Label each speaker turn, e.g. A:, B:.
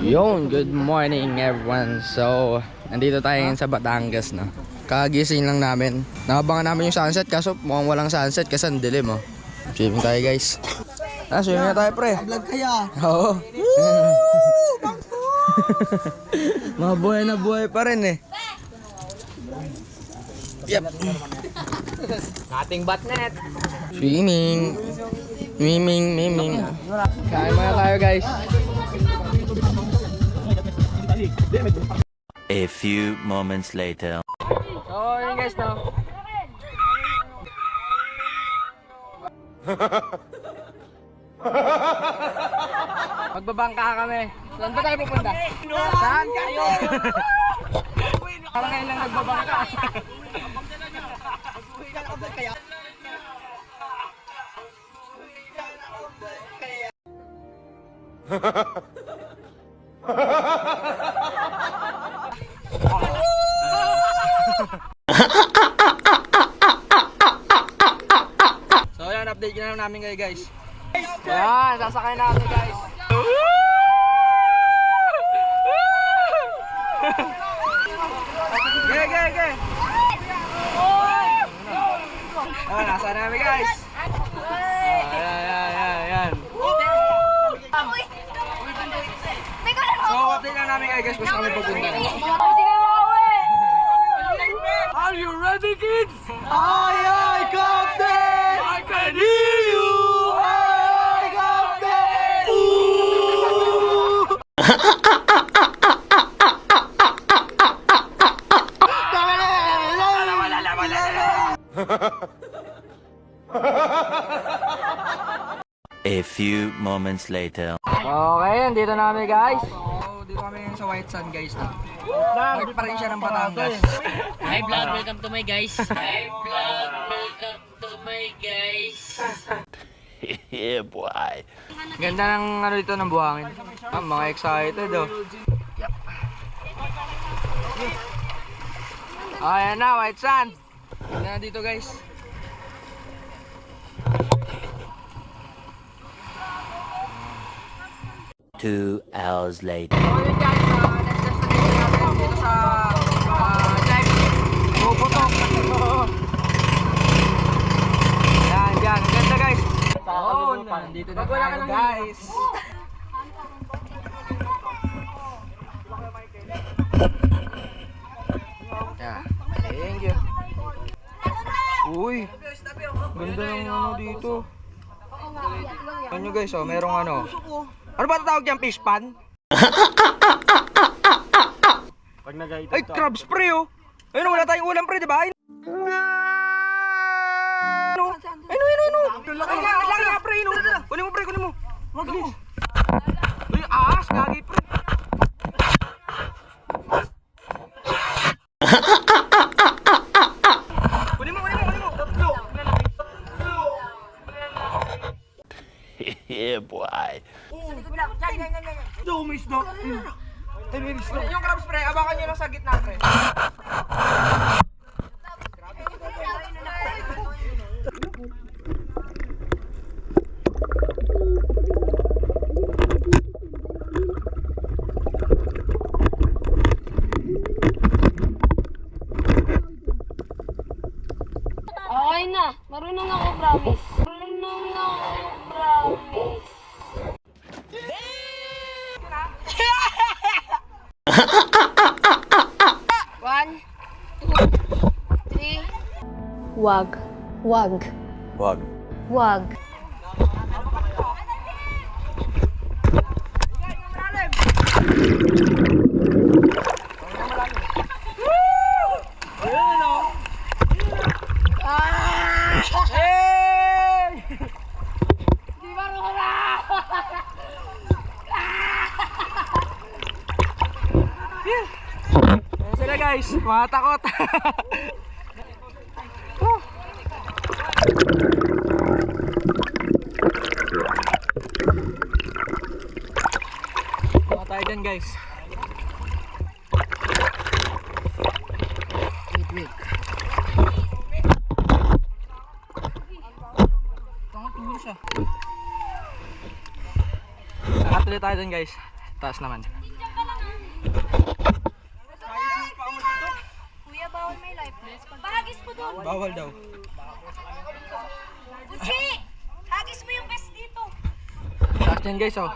A: Yon, good morning everyone. So, nandito tayo ngayon sa Batangas, no. Kagising lang namin. Nakabangan namin yung sunset kaso mukhang walang sunset kasi ang dilim, oh. Swimming tayo, guys. Swimming na tayo, pre.
B: Vlog kaya?
A: Oo. Mabuhay na buhay pa rin, eh. Yep.
B: Ating batnet.
A: Swimming. Miming. Kain muna tayo, guys.
C: A few moments later.
A: So, yun guys, no. Magbabangka kami. Saan ba tayo pupunta? Saan kayo? Parang ngayon lang nagbabangka. So yan, update na namin kayo, guys. Yan, sasakay namin, guys. Ge. Oh, nasa namin, guys. Yan. So, update na namin kayo, guys, kung saan kami pupunta. Are you ready, kids?
B: Aye, Captain!
A: I can hear you!
B: Aye, Captain!
C: A few moments later.
A: Okay, andito na kami, guys. So, dito kami ngayon sa White Sand, guys. Part pa rin siya ng Batangas.
D: Hi vlog, welcome to my guys.
C: Yeah, boy.
A: Ganda ng ano dito ng buhangin. Mga excited, oh. Yep. Ayan na, White Sand. Ganda na dito, guys.
C: Two hours later.
A: So yun, guys, next destination natin dito sa drive. Puputok. Yan. Ganda, guys. Oh, nandito na tayo, guys. Yeah. Thank you. Uy. Ganda ng ano dito. Ano nyo, guys, oh, merong ano. Ano ba tawag dyan? Fish pan? Ay, crab spray, oh. Ayun, wala tayong ulam, pre, di ba? Ayun, laki nga, pre, no. Kunin mo, pre, kunin mo. Wag mo. Ay, ahas, gagi, pre. Kunin mo. Tatlo.
C: Yeah, boy.
B: Ito, may isda. Ay, may isda.
A: Yung crab spray, abakan nyo lang sa gitna, pre.
D: Okay na, marunong ako promise. One, two, three. Wag.
A: Hey!
D: Di marunong na!
A: Ayan sila, guys, mga takot. Mga tayo dyan, guys. Wait. Tango siya. Nakatuloy tayo dun, guys. Taas naman.
E: may life vest. Bahagis mo doon.
A: Bawal daw.
E: Uchi! Hagis mo yung vest dito.
A: Last yan guys oh.